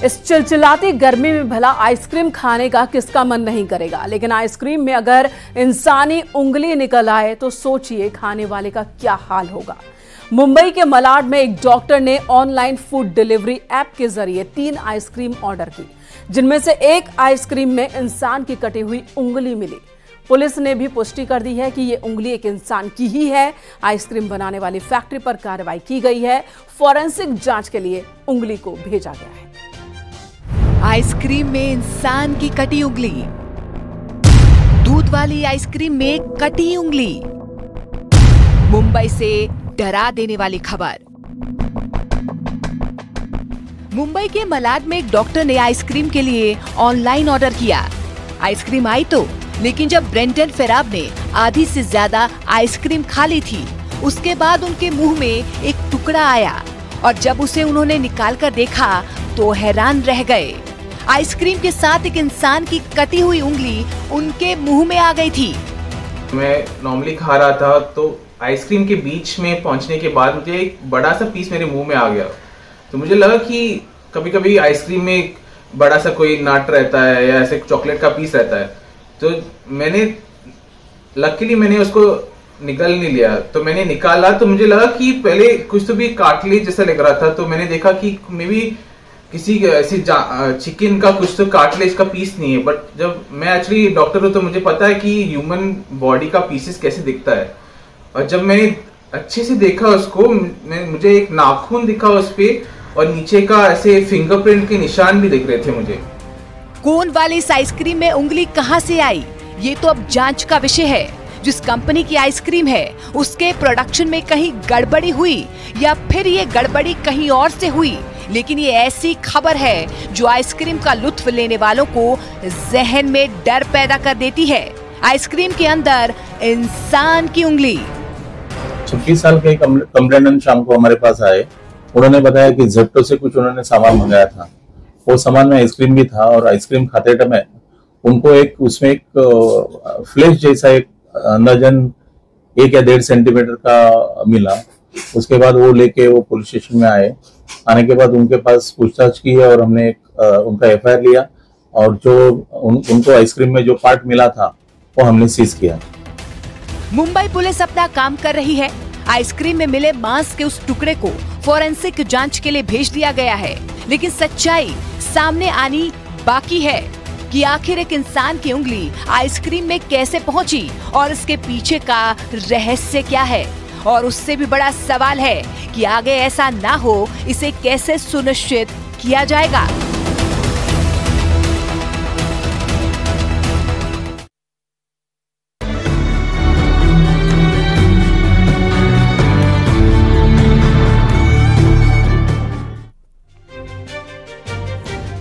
इस चिलचिलाती गर्मी में भला आइसक्रीम खाने का किसका मन नहीं करेगा, लेकिन आइसक्रीम में अगर इंसानी उंगली निकल आए तो सोचिए खाने वाले का क्या हाल होगा। मुंबई के मलाड में एक डॉक्टर ने ऑनलाइन फूड डिलीवरी ऐप के जरिए 3 आइसक्रीम ऑर्डर की, जिनमें से एक आइसक्रीम में इंसान की कटी हुई उंगली मिली। पुलिस ने भी पुष्टि कर दी है कि ये उंगली एक इंसान की ही है। आइसक्रीम बनाने वाली फैक्ट्री पर कार्रवाई की गई है। फॉरेंसिक जांच के लिए उंगली को भेजा गया है। आइसक्रीम में इंसान की कटी उंगली, दूध वाली आइसक्रीम में कटी उंगली। मुंबई से डरा देने वाली खबर। मुंबई के मलाड में एक डॉक्टर ने आइसक्रीम के लिए ऑनलाइन ऑर्डर किया। आइसक्रीम आई तो, लेकिन जब ब्रेंटन फेराब ने आधी से ज्यादा आइसक्रीम खा ली थी, उसके बाद उनके मुंह में एक टुकड़ा आया और जब उसे उन्होंने निकाल कर देखा तो हैरान रह गए। आइसक्रीम के साथ एक इंसान की कटी हुई उंगली उनके मुंह में आ गई थी। मैं नॉर्मली खा रहा था तो आइसक्रीम के बीच में पहुंचने के बाद मुझे एक बड़ा सा पीस मेरे मुंह में आ गया। तो मुझे लगा कि कभी कभी आइसक्रीम में एक बड़ा सा कोई नट रहता है या ऐसे चॉकलेट का पीस रहता है, तो लकीली मैंने उसको निकाल नहीं लिया। तो मैंने निकाला तो मुझे लगा कि पहले कुछ तो भी कार्टिलेज जैसा लग रहा था, तो मैंने देखा कि मे बी किसी ऐसी चिकन का कुछ तो कार्टिलेज का पीस नहीं है। बट जब मैं एक्चुअली डॉक्टर हूँ तो मुझे पता है कि ह्यूमन बॉडी का पीसेस कैसे दिखता है। और जब मैंने अच्छे से देखा उसको, मुझे एक नाखून दिखा उस पे और नीचे का ऐसे फिंगरप्रिंट के निशान भी दिख रहे थे मुझे। कोन वाली इस आइसक्रीम में उंगली कहां से आई, ये तो अब जांच का विषय है। जिस कंपनी की आइसक्रीम है उसके प्रोडक्शन में कहीं गड़बड़ी हुई या फिर ये गड़बड़ी कहीं और से हुई, लेकिन ये ऐसी खबर है जो आइसक्रीम का लुत्फ लेने वालों को जहन में डर पैदा कर देती है। आइसक्रीम के अंदर इंसान की उंगली। 26 साल के कंप्लेनेंट शाम को हमारे पास आए। उन्होंने बताया कि जेप्टो से कुछ उन्होंने सामान मंगाया था। वो सामान में आइसक्रीम भी था और आइसक्रीम खाते टाइम उनको उसमें एक फ्लैश जैसा एक अंदाजन 1 या 1.5 सेंटीमीटर का मिला। उसके बाद वो लेके वो पुलिस स्टेशन में आए। आने के बाद उनके पास पूछताछ की और हमने उनका FIR लिया और जो उनको आइसक्रीम में जो पार्ट मिला था वो हमने सीज किया। मुंबई पुलिस अपना काम कर रही है। आइसक्रीम में मिले मांस के उस टुकड़े को फॉरेंसिक जांच के लिए भेज दिया गया है, लेकिन सच्चाई सामने आनी बाकी है कि आखिर एक इंसान की उंगली आइसक्रीम में कैसे पहुंची और इसके पीछे का रहस्य क्या है। और उससे भी बड़ा सवाल है कि आगे ऐसा ना हो, इसे कैसे सुनिश्चित किया जाएगा।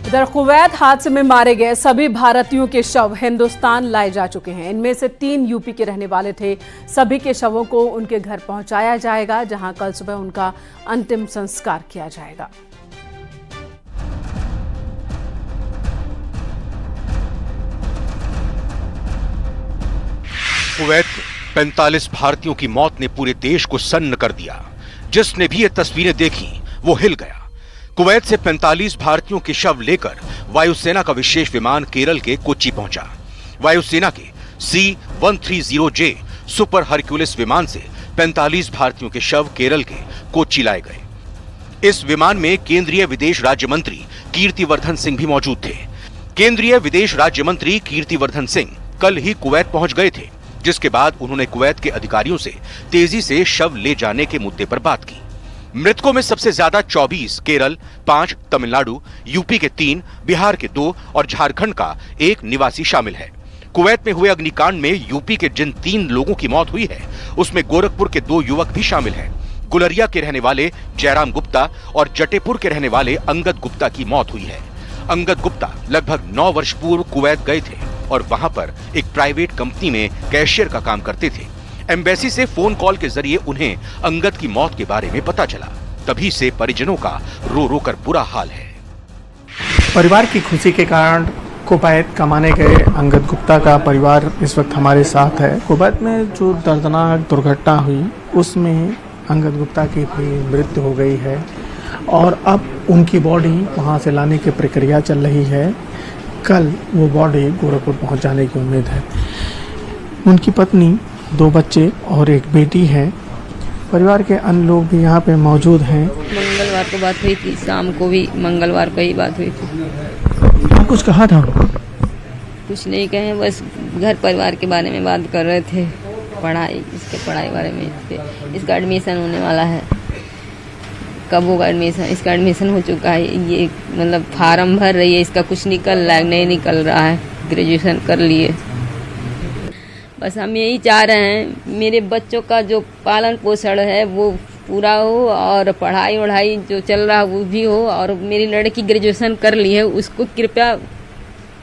इधर कुवैत हादसे में मारे गए सभी भारतीयों के शव हिंदुस्तान लाए जा चुके हैं। इनमें से 3 यूपी के रहने वाले थे। सभी के शवों को उनके घर पहुंचाया जाएगा, जहां कल सुबह उनका अंतिम संस्कार किया जाएगा। कुवैत में 45 भारतीयों की मौत ने पूरे देश को सन्न कर दिया। जिसने भी ये तस्वीरें देखी वो हिल गया। कुवैत से 45 भारतीयों के शव लेकर वायुसेना का विशेष विमान केरल के कोच्चि पहुंचा। वायुसेना के C-130J सुपर हरक्यूलिस विमान से 45 भारतीयों के शव केरल के कोच्चि लाए गए। इस विमान में केंद्रीय विदेश राज्य मंत्री कीर्तिवर्धन सिंह भी मौजूद थे। केंद्रीय विदेश राज्य मंत्री कीर्तिवर्धन सिंह कल ही कुवैत पहुंच गए थे, जिसके बाद उन्होंने कुवैत के अधिकारियों से तेजी से शव ले जाने के मुद्दे पर बात की। मृतकों में सबसे ज्यादा 24 केरल, 5 तमिलनाडु, यूपी के 3, बिहार के 2 और झारखंड का 1 निवासी शामिल है। कुवैत में हुए अग्निकांड में यूपी के जिन 3 लोगों की मौत हुई है, उसमें गोरखपुर के 2 युवक भी शामिल हैं। गुलरिया के रहने वाले जयराम गुप्ता और जटेपुर के रहने वाले अंगद गुप्ता की मौत हुई है। अंगद गुप्ता लगभग 9 वर्ष पूर्व कुवैत गए थे और वहां पर एक प्राइवेट कंपनी में कैशियर का काम करते थे। एम्बेसी से फोन कॉल के जरिए उन्हें अंगद की मौत के बारे में पता चला। तभी से परिजनों का रो रो कर बुरा हाल है। परिवार की खुशी के कारण कुवैत कमाने गए अंगद गुप्ता का परिवार इस वक्त हमारे साथ है। कुवैत में जो दर्दनाक दुर्घटना हुई उसमें अंगद गुप्ता की भी मृत्यु हो गई है और अब उनकी बॉडी वहाँ से लाने की प्रक्रिया चल रही है। कल वो बॉडी गोरखपुर पहुँच जाने की उम्मीद है। उनकी पत्नी, 2 बच्चे और एक बेटी है। परिवार के अन्य लोग भी यहाँ पे मौजूद हैं। मंगलवार को बात हुई थी, शाम को भी मंगलवार को ही बात हुई थी। कुछ कहा था? कुछ नहीं कहे, बस घर परिवार के बारे में बात कर रहे थे, पढ़ाई, इसके पढ़ाई बारे में। इसका एडमिशन होने वाला है, कब होगा एडमिशन? इसका एडमिशन हो चुका है, ये मतलब फार्म भर रही है, इसका कुछ निकल रहा है, नहीं निकल रहा है, ग्रेजुएशन कर लिए। बस हम यही चाह रहे हैं मेरे बच्चों का जो पालन पोषण है वो पूरा हो और पढ़ाई वढ़ाई जो चल रहा है वो भी हो, और मेरी लड़की ग्रेजुएशन कर ली है, उसको कृपया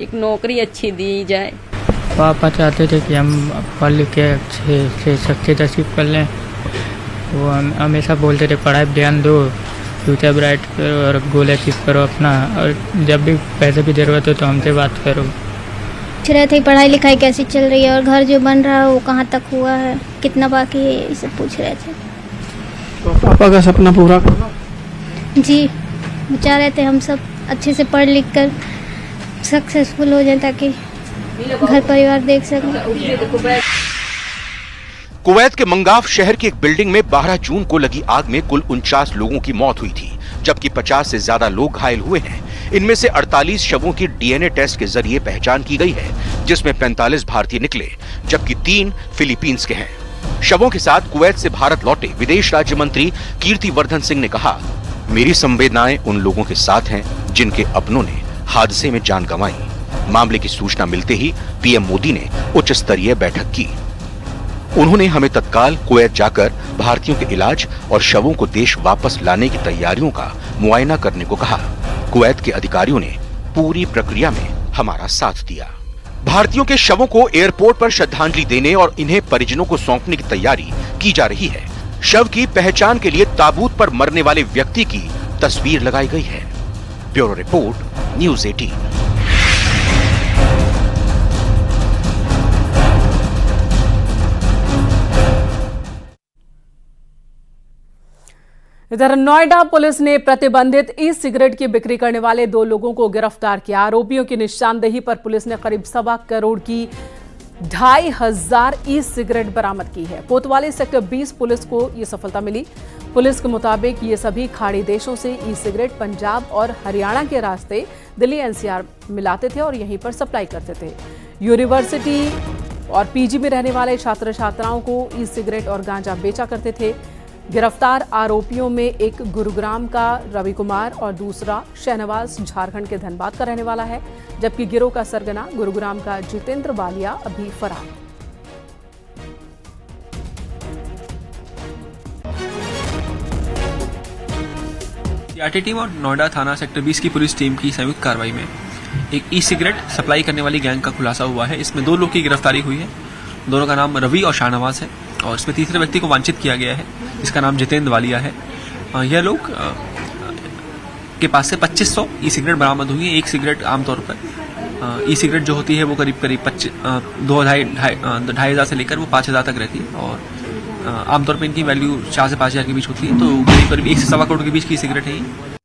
एक नौकरी अच्छी दी जाए। पापा चाहते थे कि हम पढ़ लिख के अच्छे से सक्सेस अचीव कर लें। वो हमेशा बोलते थे पढ़ाई ध्यान दो, फ्यूचर ब्राइट करो और गोल अचीव करो अपना, और जब भी पैसे की ज़रूरत हो तो हमसे बात करो। पूछ रहे थे पढ़ाई लिखाई कैसी चल रही है और घर जो बन रहा है वो कहाँ तक हुआ है, कितना बाकी है, ये सब पूछ रहे थे। तो पापा का सपना पूरा करना? जी, चाह रहे थे हम सब अच्छे से पढ़ लिख कर सक्सेसफुल हो जाए ताकि घर परिवार देख सकें। कुवैत के मंगाफ शहर की एक बिल्डिंग में 12 जून को लगी आग में कुल 49 लोगों की मौत हुई थी, जबकि 50 से ज्यादा लोग घायल हुए हैं। इनमें से 48 शवों की डीएनए टेस्ट के जरिए पहचान की गई है, जिसमें 45 भारतीय निकले, जबकि 3 फिलीपींस के हैं। शवों के साथ कुवैत से भारत लौटे विदेश राज्य मंत्री कीर्तिवर्धन सिंह ने कहा, मेरी संवेदनाएं उन लोगों के साथ हैं जिनके अपनों ने हादसे में जान गंवाई। मामले की सूचना मिलते ही पीएम मोदी ने उच्च स्तरीय बैठक की। उन्होंने हमें तत्काल कुवैत जाकर भारतीयों के इलाज और शवों को देश वापस लाने की तैयारियों का मुआयना करने को कहा। कुवैत के अधिकारियों ने पूरी प्रक्रिया में हमारा साथ दिया। भारतीयों के शवों को एयरपोर्ट पर श्रद्धांजलि देने और इन्हें परिजनों को सौंपने की तैयारी की जा रही है। शव की पहचान के लिए ताबूत पर मरने वाले व्यक्ति की तस्वीर लगाई गई है। Bureau report, news 18। इधर नोएडा पुलिस ने प्रतिबंधित ई सिगरेट की बिक्री करने वाले 2 लोगों को गिरफ्तार किया। आरोपियों की निशानदेही पर पुलिस ने करीब 1.25 करोड़ की 2,500 ई सिगरेट बरामद की है। कोतवाली सेक्टर 20 पुलिस को ये सफलता मिली। पुलिस के मुताबिक ये सभी खाड़ी देशों से ई सिगरेट पंजाब और हरियाणा के रास्ते दिल्ली एनसीआर मिलाते थे और यहीं पर सप्लाई करते थे। यूनिवर्सिटी और पीजी में रहने वाले छात्र छात्राओं को ई सिगरेट और गांजा बेचा करते थे। गिरफ्तार आरोपियों में एक गुरुग्राम का रवि कुमार और दूसरा शहनवाज झारखंड के धनबाद का रहने वाला है, जबकि गिरोह का सरगना गुरुग्राम का जितेंद्र बालिया अभी फरार। सीआरटी टीम और नोएडा थाना सेक्टर 20 की पुलिस टीम की संयुक्त कार्रवाई में एक ई सिगरेट सप्लाई करने वाली गैंग का खुलासा हुआ है। इसमें 2 लोग की गिरफ्तारी हुई है। दोनों का नाम रवि और शाहनवाज है और इसमें तीसरे व्यक्ति को वांछित किया गया है, जिसका नाम जितेंद्र वालिया है। यह लोग के पास से 2500 ई सिगरेट बरामद हुई है। एक सिगरेट आमतौर पर ई सिगरेट जो होती है वो करीब 2,500 से लेकर वो 5,000 तक रहती है और आमतौर पर इनकी वैल्यू 4 से 5,000 के बीच होती है। तो करीब 1 से 1.25 करोड़ के बीच की सिगरेट है।